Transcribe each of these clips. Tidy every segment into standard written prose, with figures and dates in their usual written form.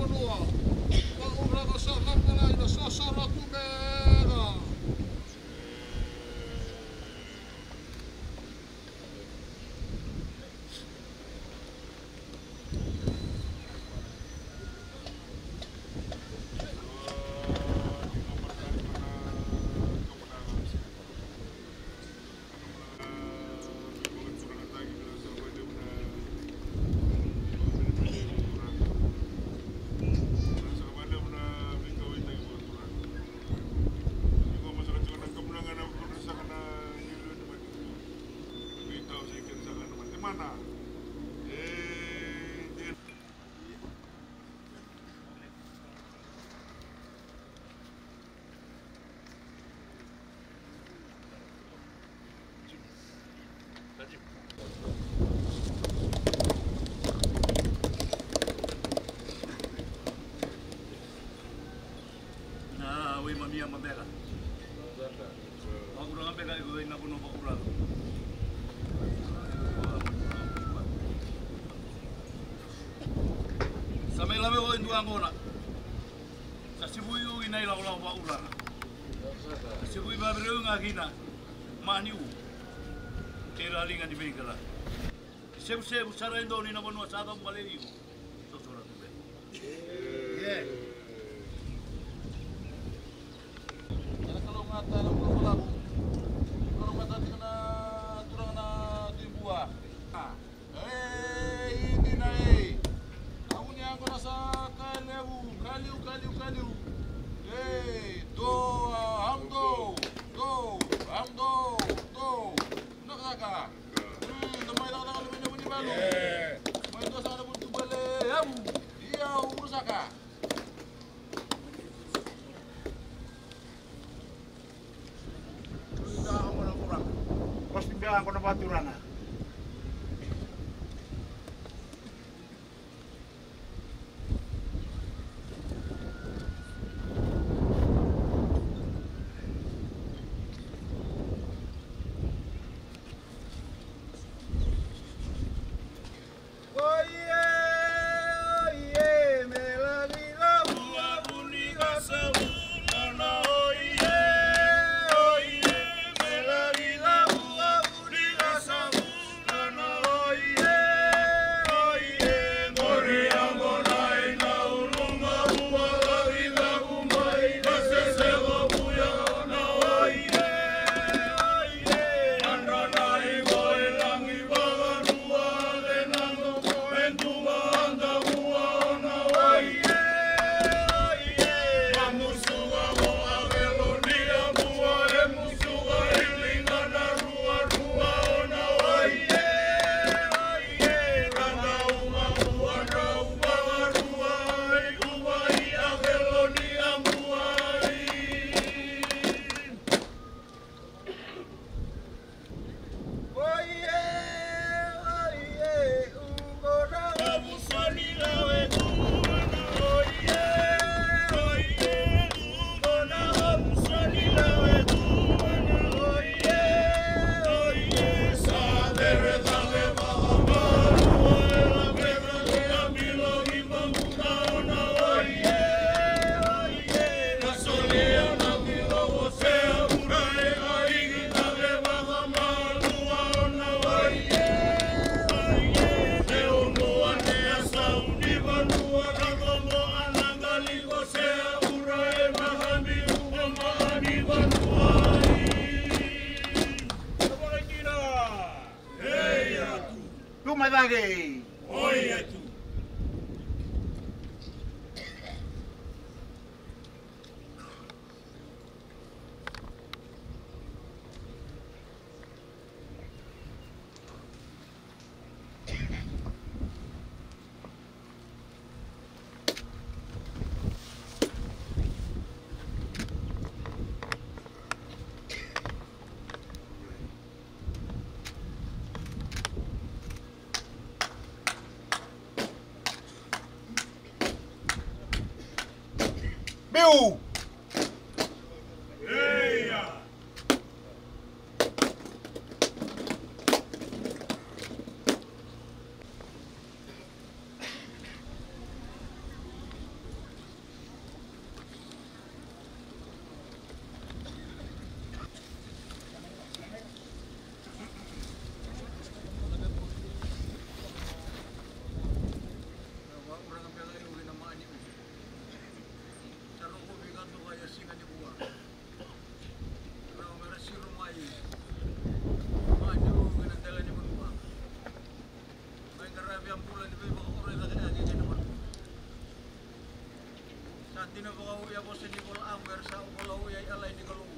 Manoa. Paura sa kapalaina sa Saratumera. Mamia mabega. Aku orang bega itu ina kuno bakura. Sampai lama kau itu angkona. Sasibuyu ina ilau lau bakura. Sasibuyu baru ngakina maniu. Kira lingan di bengkala. Sebu sarai do ni na Manoa sada Nawailevu. Sosora tu be. Yeah. Dalam berlaku, kalau kata kena turang na dibuah. Ini naik. Aku ni aku rasa kaliu. Do, nak saka. Temai tak lebih bunyi balu. Main tu sana bunyi balik. Dia urus saka. Pasti ako na baturana. Madage. Oye tú. Biu! uri lagi lagi kena ber. Saat ini bau ya bos ini kalau amber sa kalau ya alai ni kalau.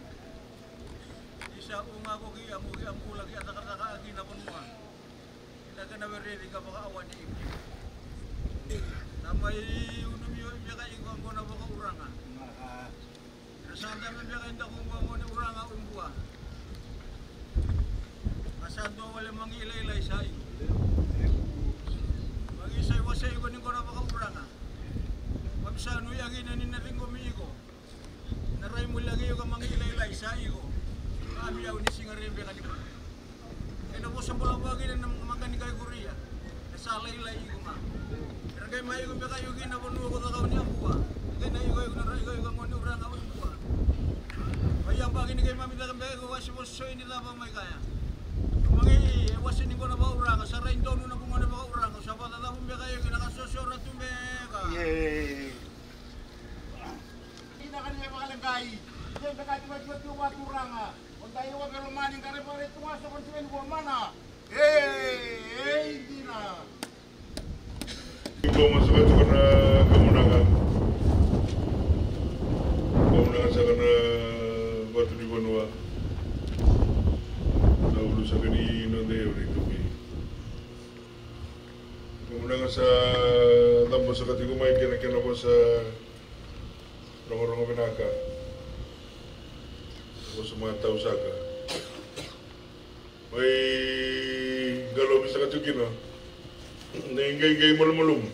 Isa unga ko ki amu lagi kata-kata lagi na punua. Kita kena beri ka baka awan ni. Namai unum yo jaga ingkang ko na baka uranga. Rasanda men jaga inda ko mo ni uranga umbua. Asando wala mangilay-ilay sa iyo. Mag-isay-wasay ko ning ko na baka uranga. Mabsano yagi na ninaring gumiiko. Naray mo lagi yung mangilay-ilay sa iyo. Kami yaw ni singarin ka di ba? Kaya po sa bulawagi na magani kayo Korea. Nasalay-ilay ko nga. Pero kayo may ko kayo ginapuno ko takaw niya buwa. Kaya na iyo kayo naray kayo kamo ni uranga ko buwa. Kaya ang bagay ni kayo mamita kang bagay ko wasi mo soy nila bang may kaya. Mangi wasin ni ko na ba uranga sa rain dono na bunga na ba uranga sa patata mo kayo kinakasosyo ra tumbeka. Yay. Ina kanila makalagay. Diyan ba kayo magtuwa uranga? Kung tayo wag maning kare pare tumaso kon sen ko mana. Hindi na. Ikaw masakit ko na kamunangan. Kamunangan sa kana batu di Banua. Dahulu sa kanino deo rito mi. Kamunangan sa tambo sa katigo may kinakina ko sa rongo-rongo pinaka. Ako sa mga tao saka. May galaw sa katigo naingay-ingay mulum-mulum.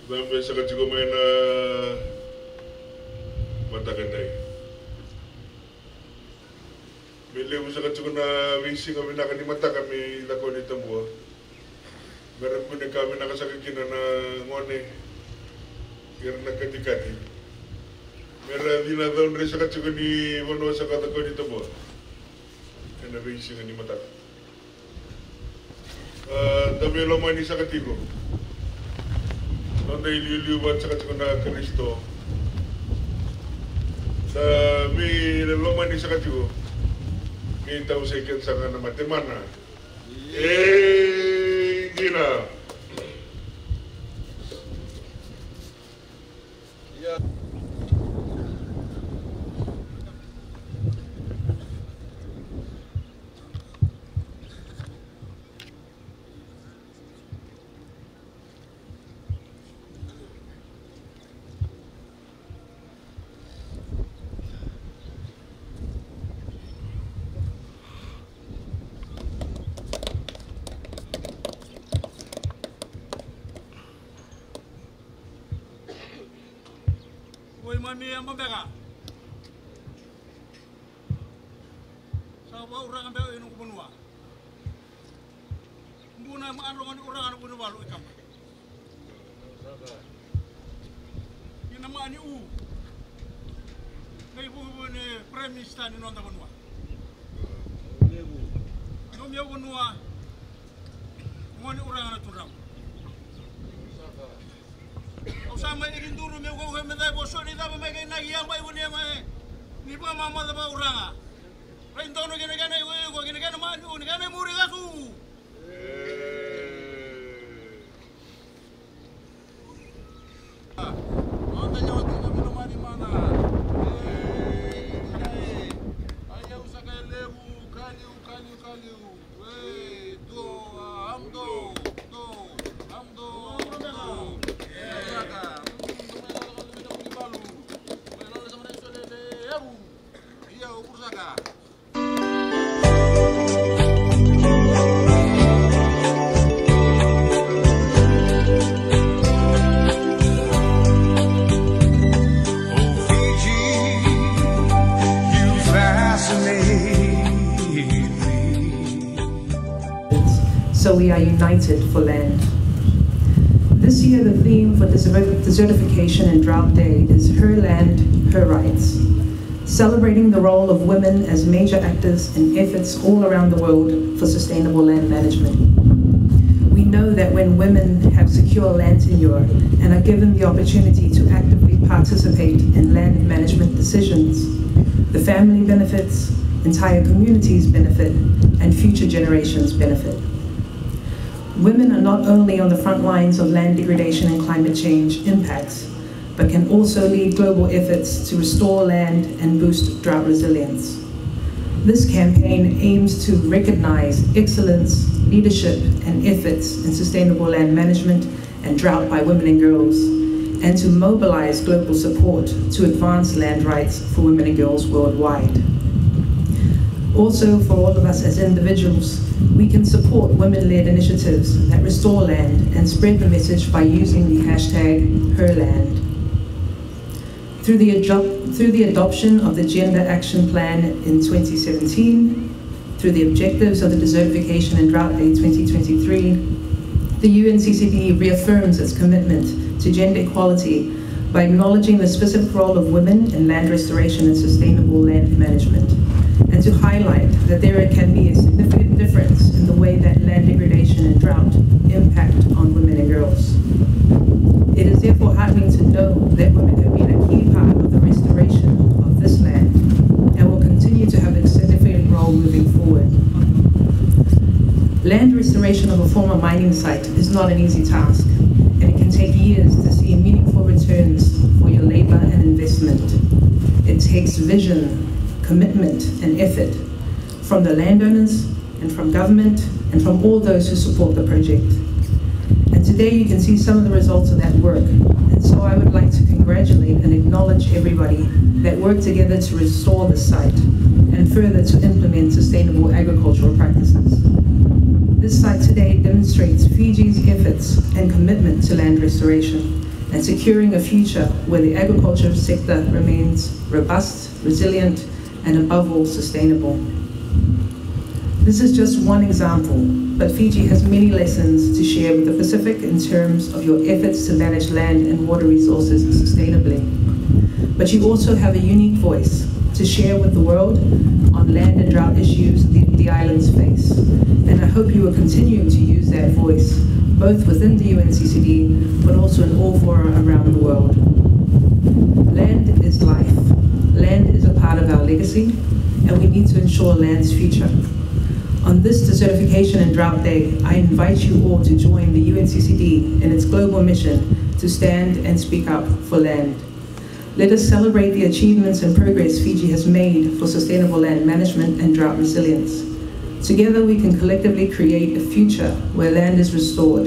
Sampai sa katigo may na mataganday. Miliw sa katigo na visi kami nakanimata kami lako ni Tambua. Meron ko na kami nakasakakina na ngone. Kira nagkati-kati. Meron din na doon rin sa katigo ni Manoa sa katako ni Tambua. Kaya na visi nga ni Mataka. Dami lomay ni sa katigo. Noon na ililiwan sa katigo na Kristo. Dami lomay ni sa katigo. Kita usikin sa nga na matemana. Gila. Mami ang mabeka. Sa orang ang beka inong kumunwa. Muna maarongan ni orang ang kumunwa lo ikam. Yung naman ni U. Ngayon po ni Prime Minister ni Nonda kumunwa. Nung yaw kumunwa, ngon ni orang ang naturang. Sama ikin dulu meu kau mentai bosok ni tapi mereka nagi yang baik punya mai ni pa mama apa orang ah lain tahun kena ibu kena maju kena muri kasu nonton jauh tu minum mani mana ayah usah lebu kaliu do amdo So we are united for land. This year the theme for Desertification and Drought Day is Her Land, Her Rights, celebrating the role of women as major actors in efforts all around the world for sustainable land management. We know that when women have secure land tenure and are given the opportunity to actively participate in land management decisions, the family benefits, entire communities benefit, and future generations benefit. Women are not only on the front lines of land degradation and climate change impacts, but can also lead global efforts to restore land and boost drought resilience. This campaign aims to recognize excellence, leadership, and efforts in sustainable land management and drought by women and girls, and to mobilize global support to advance land rights for women and girls worldwide. Also, for all of us as individuals, we can support women-led initiatives that restore land and spread the message by using the hashtag #HerLand. Through the adoption of the Gender Action Plan in 2017, through the objectives of the Desertification and Drought Day 2023, the UNCCD reaffirms its commitment to gender equality by acknowledging the specific role of women in land restoration and sustainable land management, and to highlight that there can be a significant difference in the way that land degradation and drought impact on women and girls. It is therefore heartening to know that women have been a key part of the restoration of this land and will continue to have a significant role moving forward. Land restoration of a former mining site is not an easy task, and it can take years to see meaningful returns for your labor and investment. It takes vision, commitment, and effort from the landowners and from government and from all those who support the project. And today you can see some of the results of that work. And so I would like to congratulate and acknowledge everybody that worked together to restore the site and further to implement sustainable agricultural practices. This site today demonstrates Fiji's efforts and commitment to land restoration and securing a future where the agriculture sector remains robust, resilient, and above all, sustainable. This is just one example, but Fiji has many lessons to share with the Pacific in terms of your efforts to manage land and water resources sustainably. But you also have a unique voice to share with the world on land and drought issues the islands face. And I hope you will continue to use that voice, both within the UNCCD, but also in all fora around the world. Land is life. Land is a part of our legacy, and we need to ensure land's future. On this Desertification and Drought Day, I invite you all to join the UNCCD in its global mission to stand and speak up for land. Let us celebrate the achievements and progress Fiji has made for sustainable land management and drought resilience. Together we can collectively create a future where land is restored,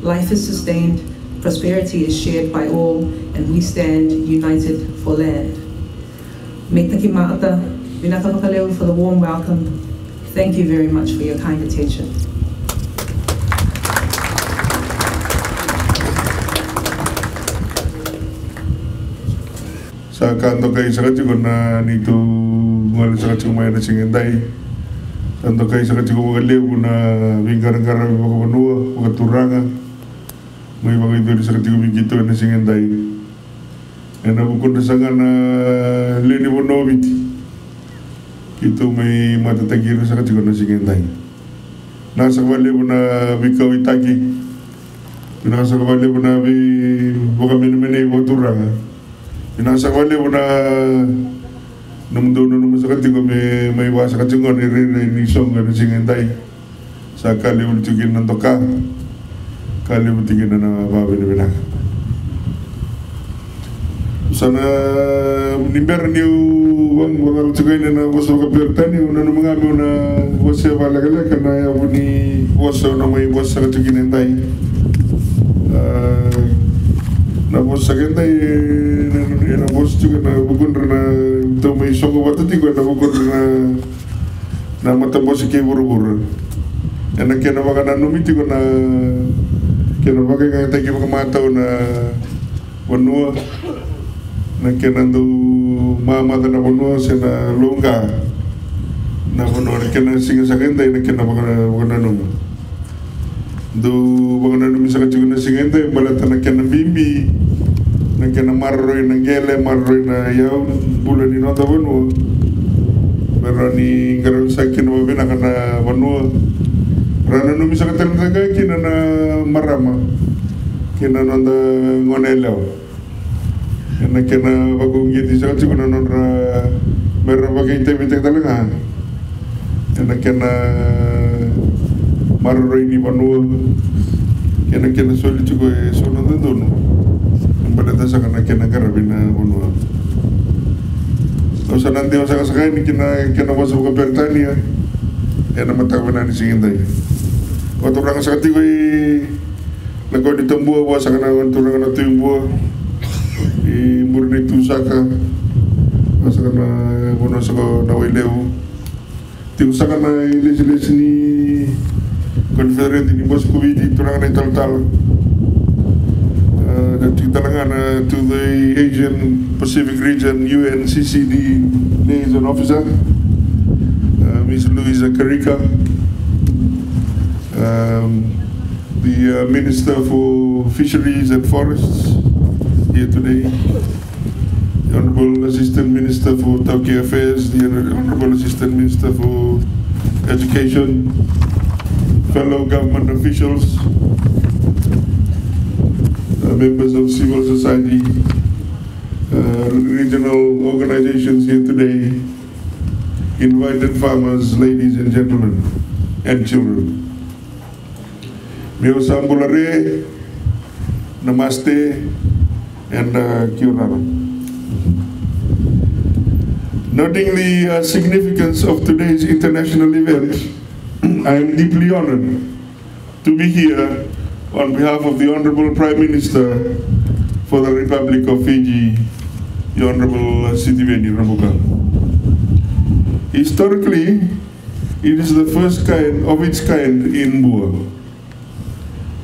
life is sustained, prosperity is shared by all, and we stand united for land. Me taki maata, Vinaka Makaleu for the warm welcome. Thank you very much for your kind attention. Sa kanto kay sa katigo na nito ngal sa katigo may nasingenday. Kanto kay sa katigo Nawailevu na vingarangara mi Manoa Kamikamica, magaturanga. May mga ibig sa katigo bigito na nasingenday. Na bukod sa na leni bonovit. Kito may matatagiro sa katigo na nasingenday. Nasa Nawailevu na bikaw itaki. Nasa Nawailevu na baka minimini magaturanga. Inasa Nawailevu na namdo naman sa katigo may wasa katigo ni nisong na singenday sa kalimutigin ng toka kalimutigin na babinibina sana nimber niyo wang mga tugay na waso kapirtani una na mga mo na waso balagala kana yaw ni waso na may wasa katigin day na bos sagenda na bos juga na bugun na to may songo batati ko na bugun na mata bos ke buru-buru na kena baka na numiti ko na kena baka nga tagi baka mata na wanua na kena do mama na wanua sa na longa na wanua na kena singa sagenda na kena baka na numu do baka na numi sa katigo na singenda balata na kena bimbi na kena marroy na gele marroy na yaw bulan ni nota Vanua pero ni garal sa kinawabina ka na Vanua rana numi sa katalitaga kina na marama kina nonda ngonelaw na kena bagong giti sa katigo na nonra meron bagay tebitag talaga na kena marroy ni Vanua kena soli chuko e sono ndono pada sa kana kena karabina ono o sa nande o sa ni kena waso ko Britania ena matawana ni singindai o to ranga sa tigo i lago di tambua wa sa kana turanga na tuimbo i murni tu saka sa kana ono sa Nawailevu ti sa kana ilis ni Confederate ni bos kuwiti turang na tal to the Asian Pacific Region UNCCD liaison officer Ms. Louisa Carica, the Minister for Fisheries and Forests here today, the Honorable Assistant Minister for Tauke Affairs, the Honorable Assistant Minister for Education, fellow government officials, members of civil society, regional organizations here today, invited farmers, ladies and gentlemen, and children. Meo sambulare, namaste, and kia ora. Noting the significance of today's international event, I am deeply honored to be here on behalf of the Honorable Prime Minister for the Republic of Fiji, the Honorable Sitiveni Rabuka. Historically, it is the first of its kind in Bua,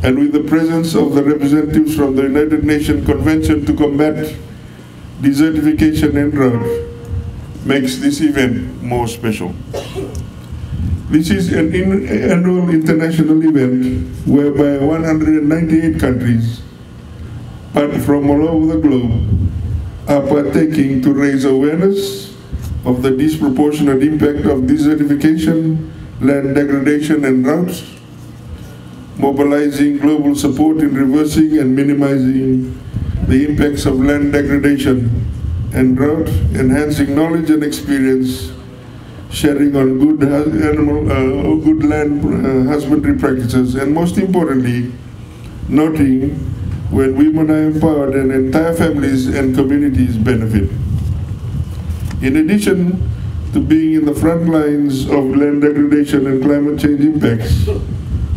and with the presence of the representatives from the United Nations Convention to Combat Desertification and Drought, makes this event more special. This is an annual international event whereby 198 countries from all over the globe are partaking to raise awareness of the disproportionate impact of desertification, land degradation and droughts, mobilizing global support in reversing and minimizing the impacts of land degradation and drought, enhancing knowledge and experience, sharing on good land husbandry practices, and most importantly, noting when women are empowered and entire families and communities benefit. In addition to being in the front lines of land degradation and climate change impacts,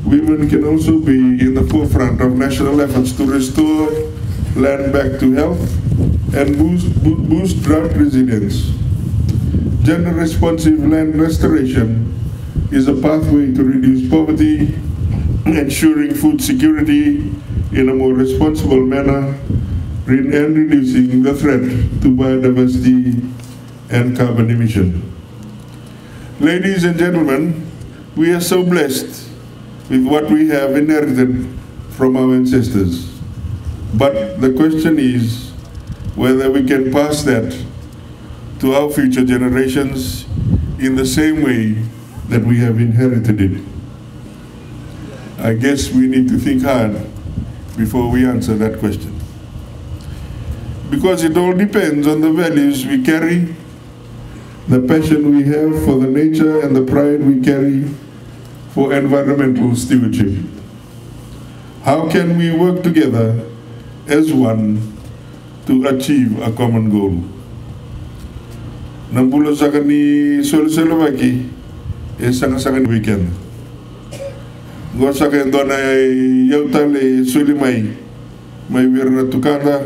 women can also be in the forefront of national efforts to restore land back to health and boost drought resilience. Gender-responsive land restoration is a pathway to reduce poverty, ensuring food security in a more responsible manner, and reducing the threat to biodiversity and carbon emission. Ladies and gentlemen, we are so blessed with what we have inherited from our ancestors. But the question is whether we can pass that to our future generations in the same way that we have inherited it. I guess we need to think hard before we answer that question. Because it all depends on the values we carry, the passion we have for the nature and the pride we carry for environmental stewardship. How can we work together as one to achieve a common goal? Nambulo sa kani Slovakia sangat-sangat weekend. Gua sa kani doon ay yautale sulimay may wirna tukada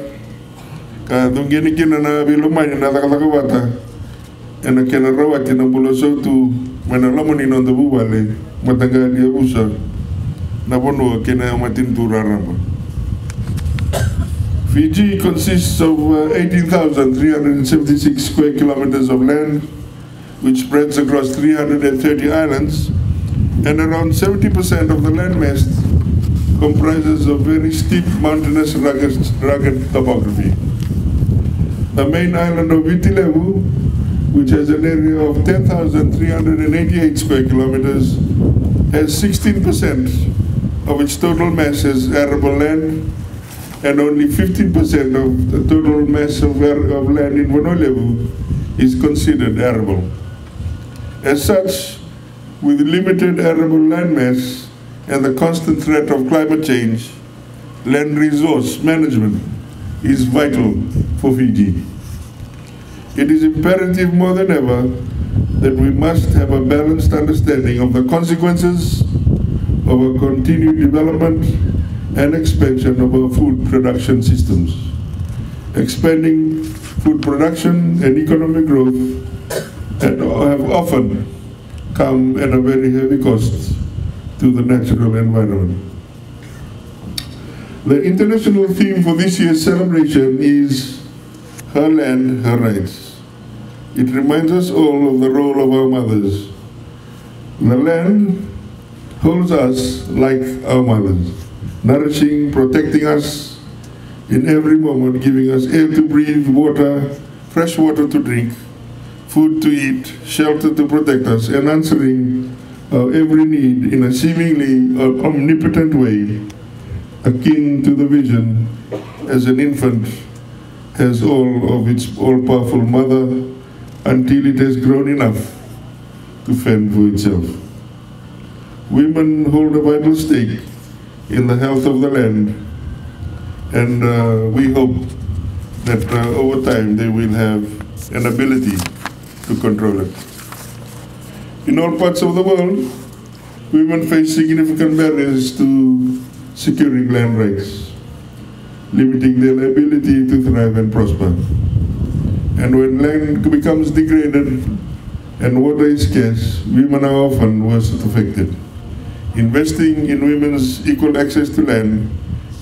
ka doon ginikin na bilumay na nakalakawata ena kena rawati nambulo sa tu manalaman inon da bubale matanggal dia usa na bono kena matintura rama. Fiji consists of 18,376 square kilometers of land, which spreads across 330 islands, and around 70% of the landmass comprises of very steep, mountainous, rugged topography. The main island of Nawailevu, which has an area of 10,388 square kilometers, has 16% of its total mass as arable land, and only 15% of the total mass of land in Nawailevu is considered arable. As such, with limited arable land mass and the constant threat of climate change, land resource management is vital for Fiji. It is imperative more than ever that we must have a balanced understanding of the consequences of a continued development and expansion of our food production systems. Expanding food production and economic growth have often come at a very heavy cost to the natural environment. The international theme for this year's celebration is Her Land, Her Rights. It reminds us all of the role of our mothers. The land holds us like our mothers, nourishing, protecting us in every moment, giving us air to breathe, water, fresh water to drink, food to eat, shelter to protect us, and answering our every need in a seemingly omnipotent way, akin to the vision as an infant has all of its all-powerful mother until it has grown enough to fend for itself. Women hold a vital stake in the health of the land, and we hope that over time they will have an ability to control it. In all parts of the world, women face significant barriers to securing land rights, limiting their ability to thrive and prosper. And when land becomes degraded and water is scarce, women are often worst affected. Investing in women's equal access to land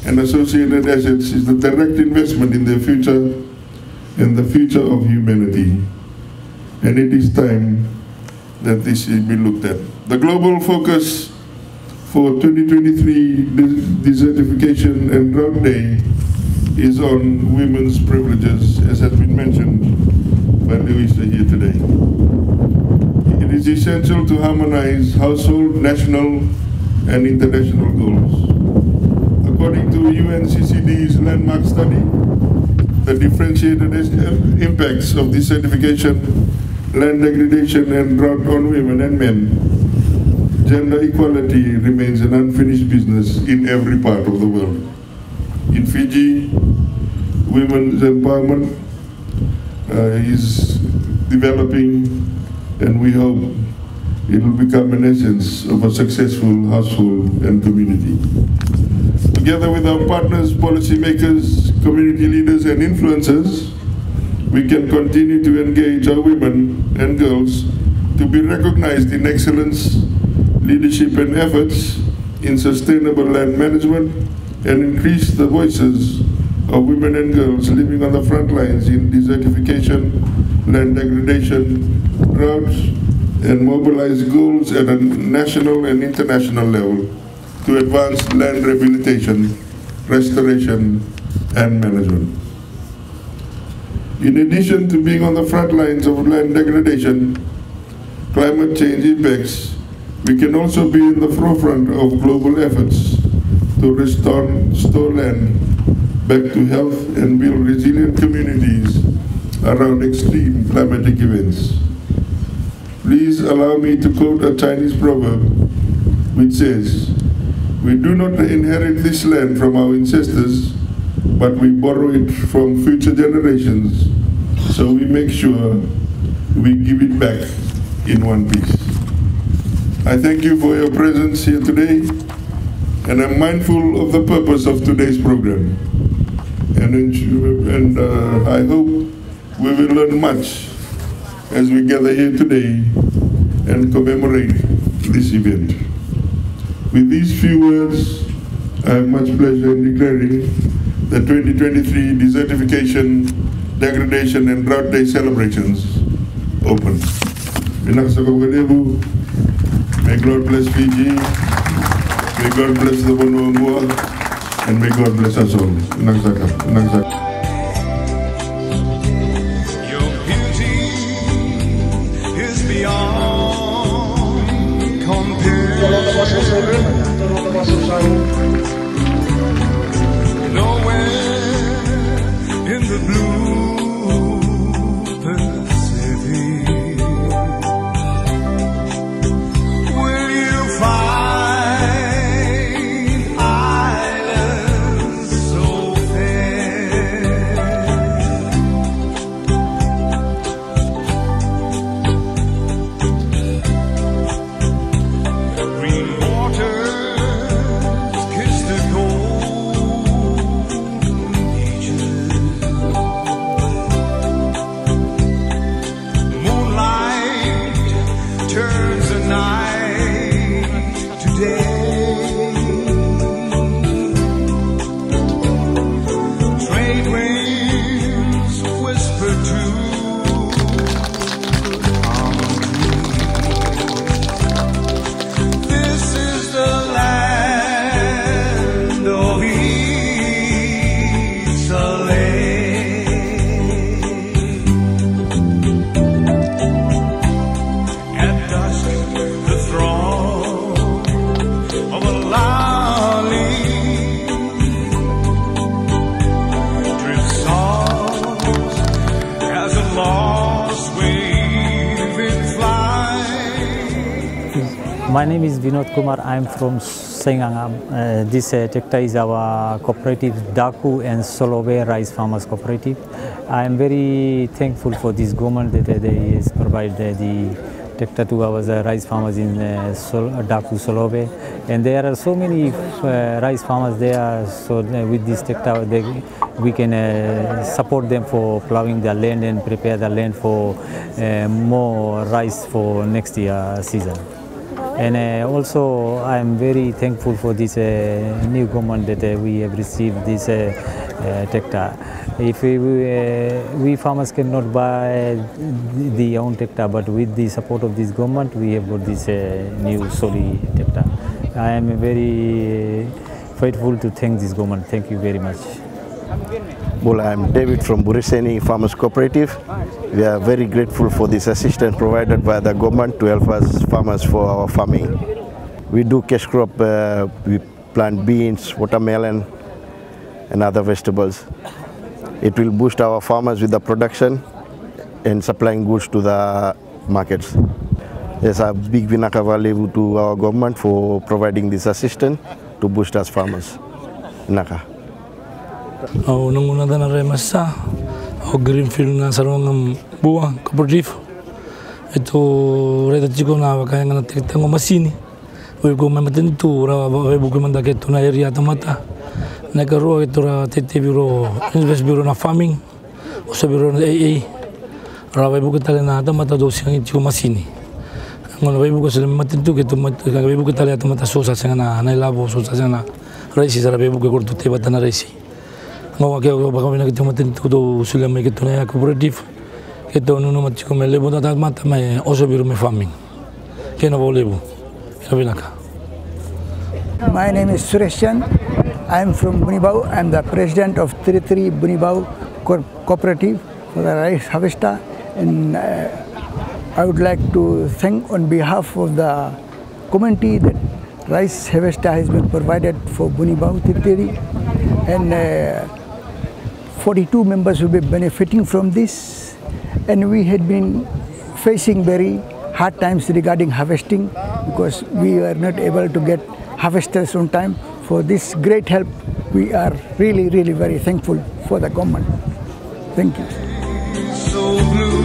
and associated assets is the direct investment in their future and the future of humanity. And it is time that this should be looked at. The global focus for 2023 Desertification and Drought Day is on women's privileges, as has been mentioned by Louisa here today. It is essential to harmonize household, national, and international goals. According to UNCCD's landmark study, the differentiated impacts of desertification, land degradation, and drought on women and men, gender equality remains an unfinished business in every part of the world. In Fiji, women's empowerment is developing, and we hope it will become an essence of a successful household and community. Together with our partners, policymakers, community leaders, and influencers, we can continue to engage our women and girls to be recognized in excellence, leadership, and efforts in sustainable land management, and increase the voices of women and girls living on the front lines in desertification, land degradation, droughts, and mobilize goals at a national and international level to advance land rehabilitation, restoration, and management. In addition to being on the front lines of land degradation, climate change impacts, we can also be in the forefront of global efforts to restore land back to health and build resilient communities around extreme climatic events. Please allow me to quote a Chinese proverb which says, "We do not inherit this land from our ancestors, but we borrow it from future generations, so we make sure we give it back in one piece." I thank you for your presence here today, and I'm mindful of the purpose of today's program. And I hope we will learn much as we gather here today and commemorate this event. With these few words, I have much pleasure in declaring the 2023 Desertification, Degradation, and Drought Day celebrations open. Nawailevu. May God bless Fiji, may God bless the Hon Manoa, and may God bless us all. Your beauty is beyond compare. Nowhere in the blue Pacific will you find islands My name is Vinod Kumar. I'm from Sengangam. This sector is our cooperative, Daku and Solove Rice Farmers Cooperative. I am very thankful for this government that they provide the sector to our rice farmers in Daku, Solove. And there are so many rice farmers there, so with this sector we can support them for plowing their land and prepare the land for more rice for next year season. And also I am very thankful for this new government that we have received this tractor. If we farmers cannot buy the own tractor, but with the support of this government we have got this new Soli tractor. I am very faithful to thank this government. Thank you very much. Well, I'm David from Buriseni Farmers Cooperative. We are very grateful for this assistance provided by the government to help us farmers for our farming. We do cash crop, we plant beans, watermelon and other vegetables. It will boost our farmers with the production and supplying goods to the markets. There's a big Nawailevu to our government for providing this assistance to boost us farmers. Naka. Au nanguna dana remasa au greenfield na sarong buang cooperative ito reda chiko na wakaya ngana tektango masini we go mamatin tu ra we buku manda ke tu na area tamata na karo ito ra tete biro invest biro na farming usa biro na AA ra we buku tale na tamata do siang chiko masini ngono we buku sele matin tu ke tu we buku tale tamata sosa sanga na labo sosa sanga raisi sara we buku kortu te batana raisi ngawa ke bakam na kita matin tu do sila mai kita na cooperative kita nunu mat ko mele boda ta mata mai oso biru me farming ke na Nawailevu binaka. My name is Sureshan. I am from Bunibau. I am the president of 33 Bunibau cooperative for the rice harvester, and I would like to thank on behalf of the community that rice harvester has been provided for Bunibau 33, and 42 members will be benefiting from this, and we had been facing very hard times regarding harvesting because we were not able to get harvesters on time. For this great help, we are really very thankful for the government. Thank you. So blue.